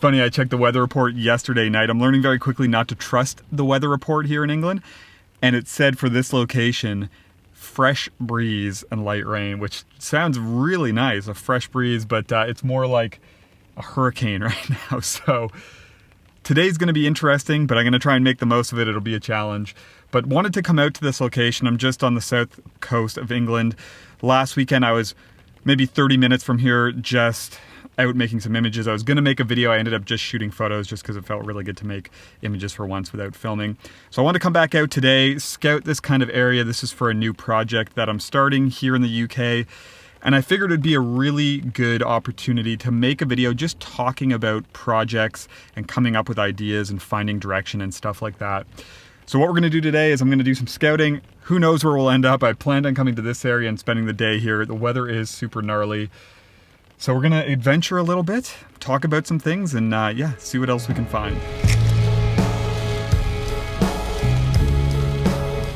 funny, I checked the weather report yesterday night. I'm learning very quickly not to trust the weather report here in England. And it said for this location, fresh breeze and light rain, which sounds really nice, a fresh breeze, but it's more like a hurricane right now. So today's going to be interesting, but I'm going to try and make the most of it. It'll be a challenge. But wanted to come out to this location. I'm just on the south coast of England. Last weekend I was maybe 30 minutes from here, just out making some images. I was going to make a video. I ended up just shooting photos just because it felt really good to make images for once without filming. So I want to come back out today, scout this kind of area. This is for a new project that I'm starting here in the UK. And I figured it'd be a really good opportunity to make a video just talking about projects and coming up with ideas and finding direction and stuff like that. So what we're going to do today is I'm going to do some scouting. Who knows where we'll end up. I planned on coming to this area and spending the day here. The weather is super gnarly. So we're gonna adventure a little bit, talk about some things, and yeah, see what else we can find.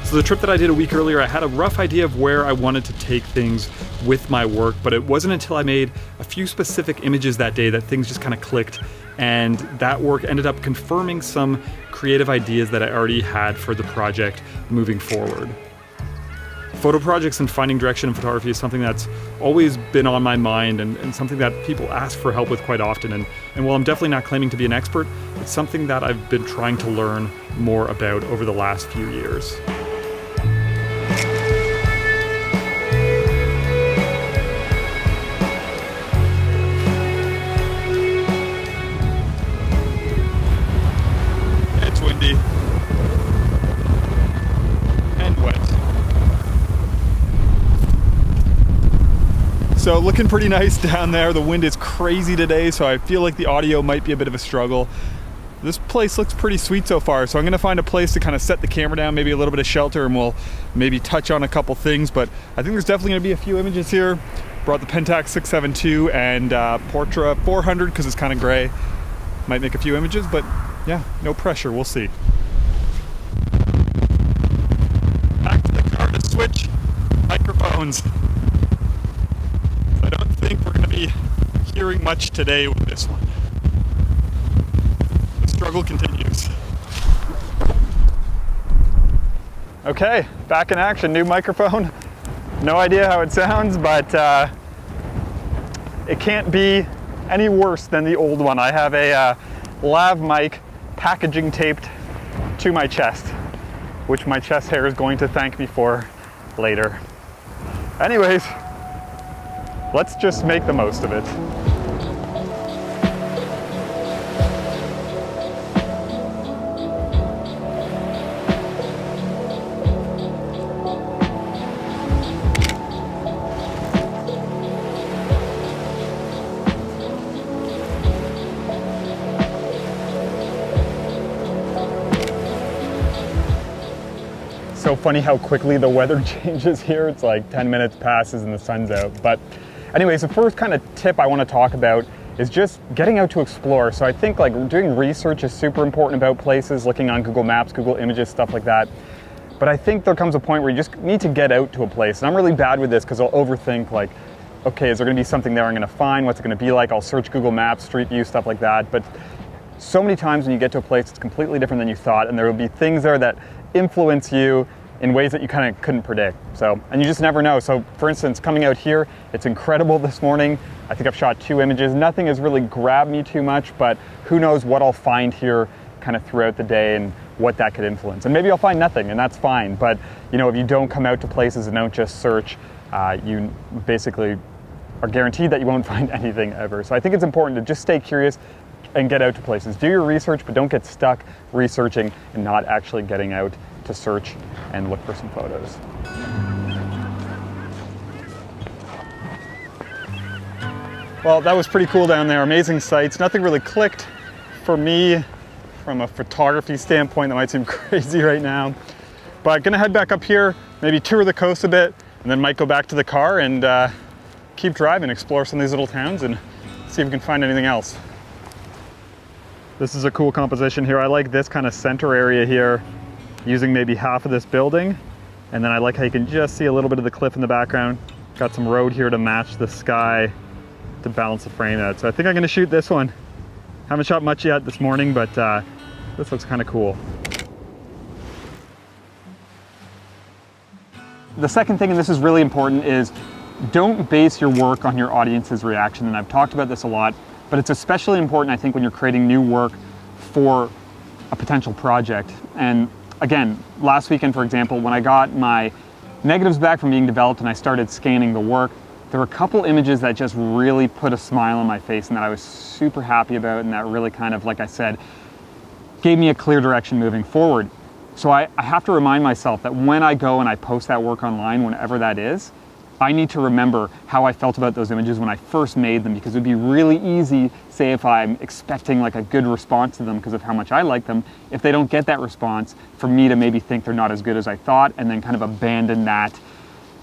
So the trip that I did a week earlier, I had a rough idea of where I wanted to take things with my work, but it wasn't until I made a few specific images that day that things just kind of clicked, and that work ended up confirming some creative ideas that I already had for the project moving forward. Photo projects and finding direction in photography is something that's always been on my mind and something that people ask for help with quite often. And while I'm definitely not claiming to be an expert, it's something that I've been trying to learn more about over the last few years. It's windy. And wet. So looking pretty nice down there. The wind is crazy today, so I feel like the audio might be a bit of a struggle. This place looks pretty sweet so far, so I'm gonna find a place to kind of set the camera down, maybe a little bit of shelter, and we'll maybe touch on a couple things, but I think there's definitely gonna be a few images here. Brought the Pentax 672 and Portra 400 because it's kind of gray. Might make a few images, but yeah, no pressure, we'll see. Back to the car to switch microphones. I don't think we're going to be hearing much today with this one. The struggle continues. Okay, back in action, new microphone. No idea how it sounds, but it can't be any worse than the old one. I have a lav mic packaging taped to my chest, which my chest hair is going to thank me for later. Anyways, let's just make the most of it. So funny how quickly the weather changes here. It's like 10 minutes passes and the sun's out. But anyways, the first kind of tip I want to talk about is just getting out to explore. So I think like doing research is super important about places, looking on Google Maps, Google Images, stuff like that. But I think there comes a point where you just need to get out to a place. And I'm really bad with this because I'll overthink like, okay, is there going to be something there I'm going to find? What's it going to be like? I'll search Google Maps, Street View, stuff like that. But so many times when you get to a place, it's completely different than you thought. And there will be things there that influence you in ways that you kind of couldn't predict. So, and you just never know. So for instance, coming out here, it's incredible this morning. I think I've shot 2 images. Nothing has really grabbed me too much, but who knows what I'll find here kind of throughout the day and what that could influence. And maybe I'll find nothing and that's fine. But you know, if you don't come out to places and don't just search, you basically are guaranteed that you won't find anything ever. So I think it's important to just stay curious and get out to places. Do your research, but don't get stuck researching and not actually getting out to search and look for some photos. Well, that was pretty cool down there. Amazing sights. Nothing really clicked for me from a photography standpoint. That might seem crazy right now. But gonna head back up here, maybe tour the coast a bit, and then might go back to the car and keep driving, explore some of these little towns and see if we can find anything else. This is a cool composition here. I like this kind of center area here, using maybe half of this building. And then I like how you can just see a little bit of the cliff in the background. Got some road here to match the sky to balance the frame out. So I think I'm gonna shoot this one. Haven't shot much yet this morning, but this looks kind of cool. The second thing, and this is really important, is don't base your work on your audience's reaction. And I've talked about this a lot, but it's especially important, I think, when you're creating new work for a potential project. And again, last weekend, for example, when I got my negatives back from being developed and I started scanning the work, there were a couple images that just really put a smile on my face and that I was super happy about, and that really kind of, like I said, gave me a clear direction moving forward. So I have to remind myself that when I go and I post that work online, whenever that is, I need to remember how I felt about those images when I first made them, because it would be really easy, say if I'm expecting like a good response to them because of how much I like them, if they don't get that response, for me to maybe think they're not as good as I thought and then kind of abandon that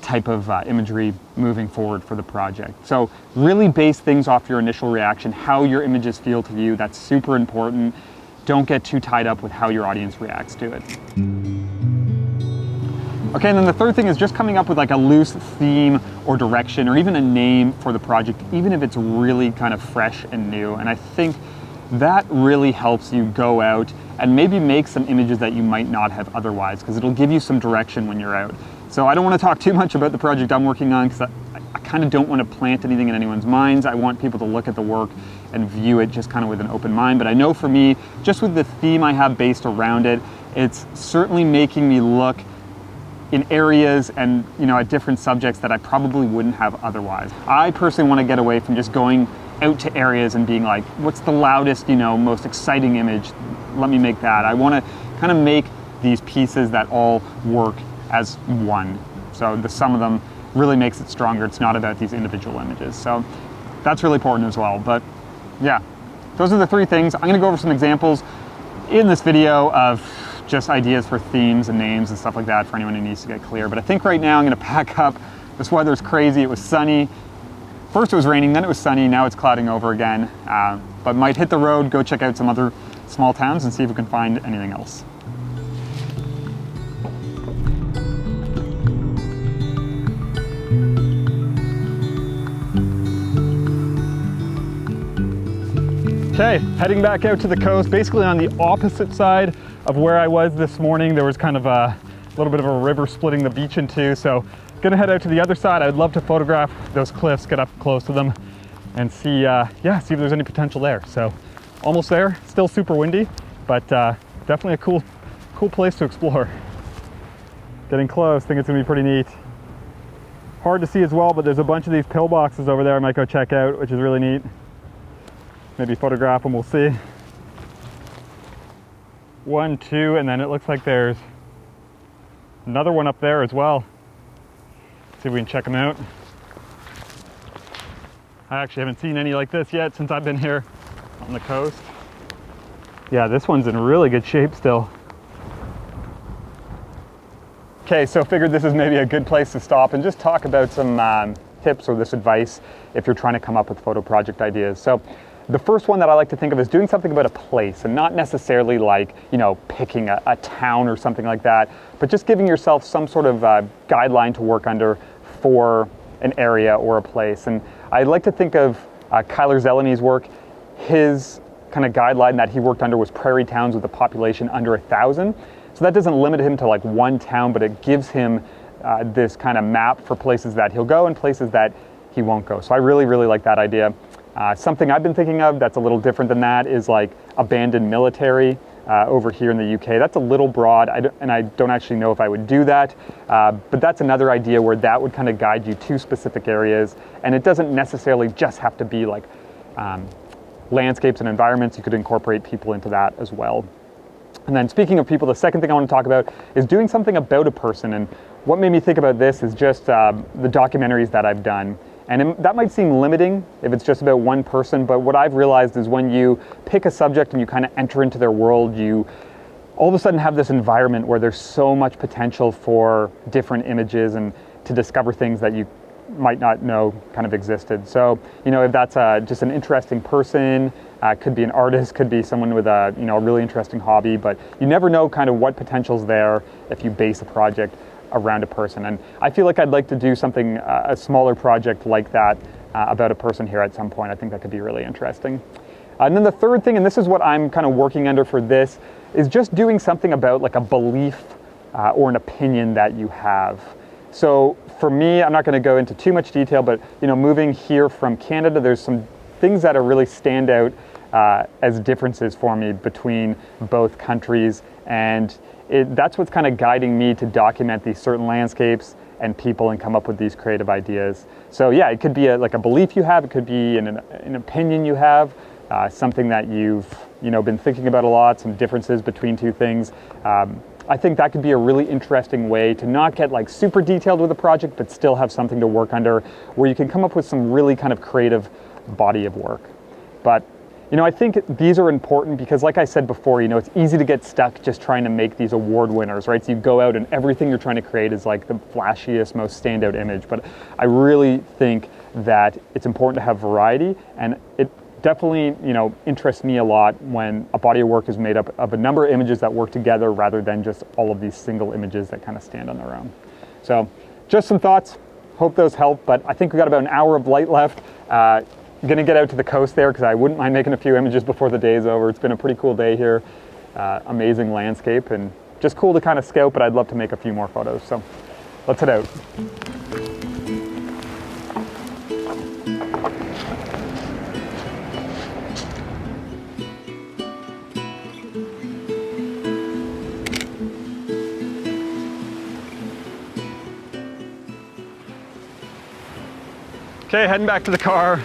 type of imagery moving forward for the project. So really base things off your initial reaction, how your images feel to you. That's super important. Don't get too tied up with how your audience reacts to it. Okay, and then the third thing is just coming up with like a loose theme or direction or even a name for the project, even if it's really kind of fresh and new. And I think that really helps you go out and maybe make some images that you might not have otherwise, because it'll give you some direction when you're out. So I don't want to talk too much about the project I'm working on, because I kind of don't want to plant anything in anyone's minds. I want people to look at the work and view it just kind of with an open mind. But I know for me, just with the theme I have based around it, it's certainly making me look in areas and, you know, at different subjects that I probably wouldn't have otherwise. I personally want to get away from just going out to areas and being like, what's the loudest, you know, most exciting image? Let me make that. I want to kind of make these pieces that all work as one. So the sum of them really makes it stronger. It's not about these individual images. So that's really important as well. But yeah, those are the three things. I'm going to go over some examples in this video of just ideas for themes and names and stuff like that for anyone who needs to get clear. But I think right now I'm going to pack up. This weather's crazy. It was sunny. First it was raining, then it was sunny. Now it's clouding over again. But might hit the road, go check out some other small towns and see if we can find anything else. Okay, heading back out to the coast, basically on the opposite side of where I was this morning. There was kind of a little bit of a river splitting the beach in two, so gonna head out to the other side. I'd love to photograph those cliffs, get up close to them, and see, see if there's any potential there. So almost there, still super windy, but definitely a cool place to explore. Getting close, think it's gonna be pretty neat. Hard to see as well, but there's a bunch of these pillboxes over there I might go check out, which is really neat. Maybe photograph them, we'll see. 1, 2, and then it looks like there's another one up there as well. See if we can check them out. I actually haven't seen any like this yet since I've been here on the coast. Yeah, this one's in really good shape still. Okay, so figured this is maybe a good place to stop and just talk about some tips or this advice if you're trying to come up with photo project ideas. So the first one that I like to think of is doing something about a place, and not necessarily like, you know, picking a town or something like that, but just giving yourself some sort of guideline to work under for an area or a place. And I like to think of Kyler Zelany's work. His kind of guideline that he worked under was prairie towns with a population under 1,000. So that doesn't limit him to like one town, but it gives him this kind of map for places that he'll go and places that he won't go. So I really, really like that idea. Something I've been thinking of that's a little different than that is like abandoned military over here in the UK. That's a little broad, and I don't actually know if I would do that, but that's another idea where that would kind of guide you to specific areas, and it doesn't necessarily just have to be like landscapes and environments. You could incorporate people into that as well. And then speaking of people, the second thing I want to talk about is doing something about a person. And what made me think about this is just the documentaries that I've done. And that might seem limiting if it's just about one person, but what I've realized is when you pick a subject and you kind of enter into their world, you all of a sudden have this environment where there's so much potential for different images and to discover things that you might not know kind of existed. So, you know, if that's just an interesting person, could be an artist, could be someone with a, you know, a really interesting hobby, but you never know kind of what potential's there if you base a project around a person. And I feel like I'd like to do something, a smaller project like that about a person here at some point. I think that could be really interesting. And then the third thing, and this is what I'm kind of working under for this, is just doing something about like a belief or an opinion that you have. So for me, I'm not going to go into too much detail, but moving here from Canada, there's some things that are really stand out as differences for me between both countries, and that's what's kind of guiding me to document these certain landscapes and people and come up with these creative ideas. So yeah, it could be like a belief you have, it could be an opinion you have, something that you've been thinking about a lot, some differences between two things. I think that could be a really interesting way to not get like super detailed with a project, but still have something to work under where you can come up with some really kind of creative body of work. But I think these are important because, like I said before, it's easy to get stuck just trying to make these award winners, right? So you go out and everything you're trying to create is like the flashiest, most standout image. But I really think that it's important to have variety, and it definitely, interests me a lot when a body of work is made up of a number of images that work together rather than just all of these single images that kind of stand on their own. So just some thoughts. Hope those help, but I think we got about an hour of light left. Gonna get out to the coast there because I wouldn't mind making a few images before the day is over. It's been a pretty cool day here. Amazing landscape and just cool to kind of scout, but I'd love to make a few more photos. So let's head out. Okay, heading back to the car.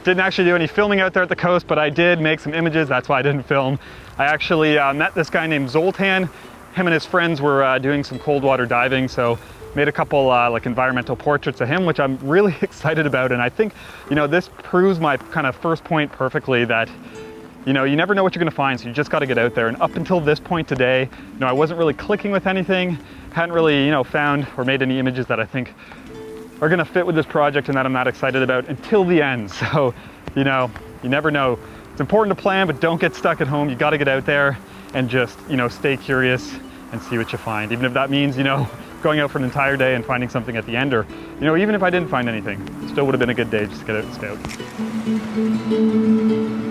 Didn't actually do any filming out there at the coast, but I did make some images. That's why I didn't film. I actually met this guy named Zoltan. Him and his friends were doing some cold water diving, so made a couple like environmental portraits of him, which I'm really excited about. And I think, this proves my kind of first point perfectly that, you never know what you're gonna find, so you just gotta get out there. And up until this point today, I wasn't really clicking with anything, hadn't really, found or made any images that I think are gonna fit with this project and that I'm not excited about until the end. So, you never know. It's important to plan, but don't get stuck at home. You gotta get out there and just, stay curious and see what you find. Even if that means, going out for an entire day and finding something at the end, or, even if I didn't find anything, still would have been a good day just to get out and scout.